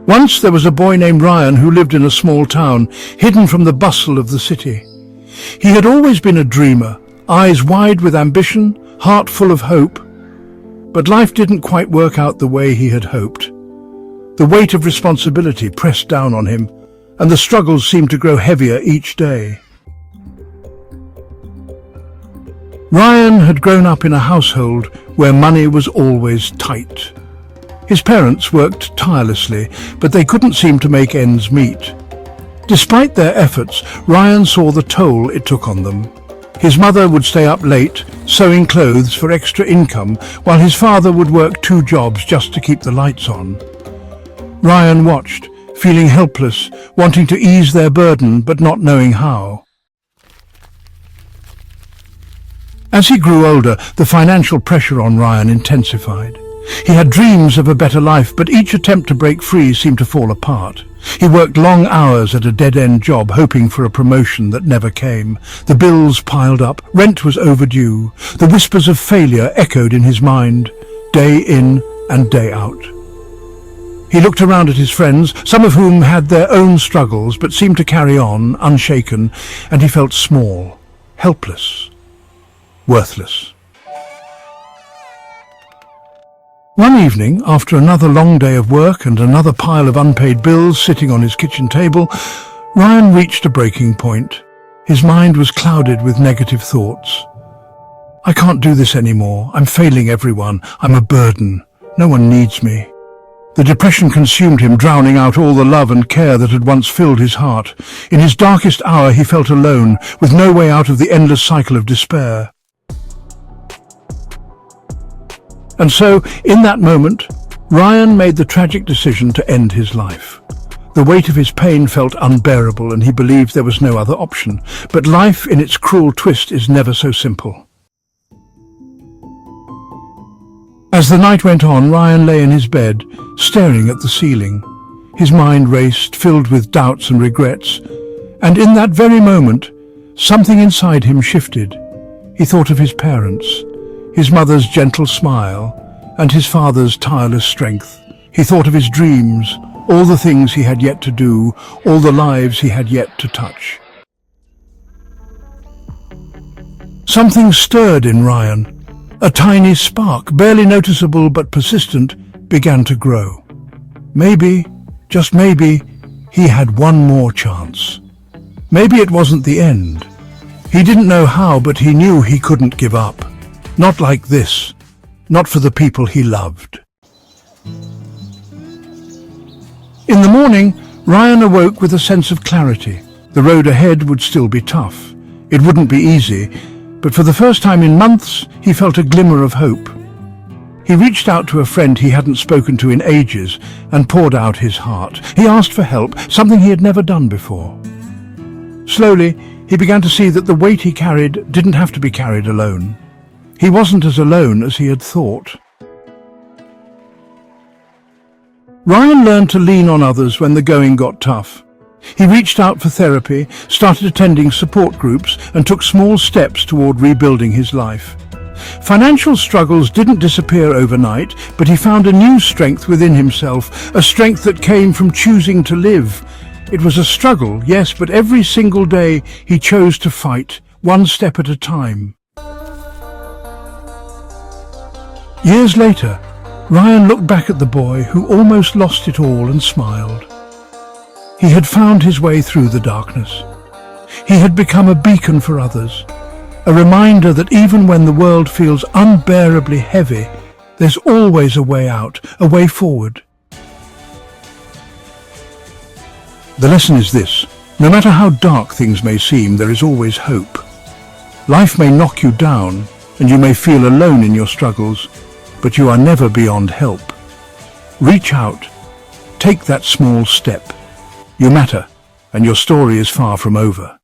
Once there was a boy named Ryan who lived in a small town, hidden from the bustle of the city. He had always been a dreamer, eyes wide with ambition, heart full of hope. But life didn't quite work out the way he had hoped. The weight of responsibility pressed down on him, and the struggles seemed to grow heavier each day. Ryan had grown up in a household where money was always tight. His parents worked tirelessly, but they couldn't seem to make ends meet. Despite their efforts, Ryan saw the toll it took on them. His mother would stay up late, sewing clothes for extra income, while his father would work 2 jobs just to keep the lights on. Ryan watched, feeling helpless, wanting to ease their burden, but not knowing how. As he grew older, the financial pressure on Ryan intensified. He had dreams of a better life, but each attempt to break free seemed to fall apart. He worked long hours at a dead-end job, hoping for a promotion that never came. The bills piled up, rent was overdue. The whispers of failure echoed in his mind, day in and day out. He looked around at his friends, some of whom had their own struggles, but seemed to carry on, unshaken, and he felt small, helpless, worthless. One evening, after another long day of work and another pile of unpaid bills sitting on his kitchen table, Ryan reached a breaking point. His mind was clouded with negative thoughts. I can't do this anymore. I'm failing everyone. I'm a burden. No one needs me. The depression consumed him, drowning out all the love and care that had once filled his heart. In his darkest hour, he felt alone, with no way out of the endless cycle of despair. And so, in that moment, Ryan made the tragic decision to end his life. The weight of his pain felt unbearable, and he believed there was no other option. But life, in its cruel twist, is never so simple. As the night went on, Ryan lay in his bed, staring at the ceiling. His mind raced, filled with doubts and regrets. And in that very moment, something inside him shifted. He thought of his parents, his mother's gentle smile, and his father's tireless strength. He thought of his dreams, all the things he had yet to do, all the lives he had yet to touch. Something stirred in Ryan. A tiny spark, barely noticeable but persistent, began to grow. Maybe, just maybe, he had one more chance. Maybe it wasn't the end. He didn't know how, but he knew he couldn't give up. Not like this. Not for the people he loved. In the morning, Ryan awoke with a sense of clarity. The road ahead would still be tough. It wouldn't be easy, but for the first time in months, he felt a glimmer of hope. He reached out to a friend he hadn't spoken to in ages and poured out his heart. He asked for help, something he had never done before. Slowly, he began to see that the weight he carried didn't have to be carried alone. He wasn't as alone as he had thought. Ryan learned to lean on others when the going got tough. He reached out for therapy, started attending support groups, and took small steps toward rebuilding his life. Financial struggles didn't disappear overnight, but he found a new strength within himself, a strength that came from choosing to live. It was a struggle, yes, but every single day he chose to fight, one step at a time. Years later, Ryan looked back at the boy who almost lost it all and smiled. He had found his way through the darkness. He had become a beacon for others, a reminder that even when the world feels unbearably heavy, there's always a way out, a way forward. The lesson is this: no matter how dark things may seem, there is always hope. Life may knock you down, and you may feel alone in your struggles, but you are never beyond help. Reach out. Take that small step. You matter, and your story is far from over.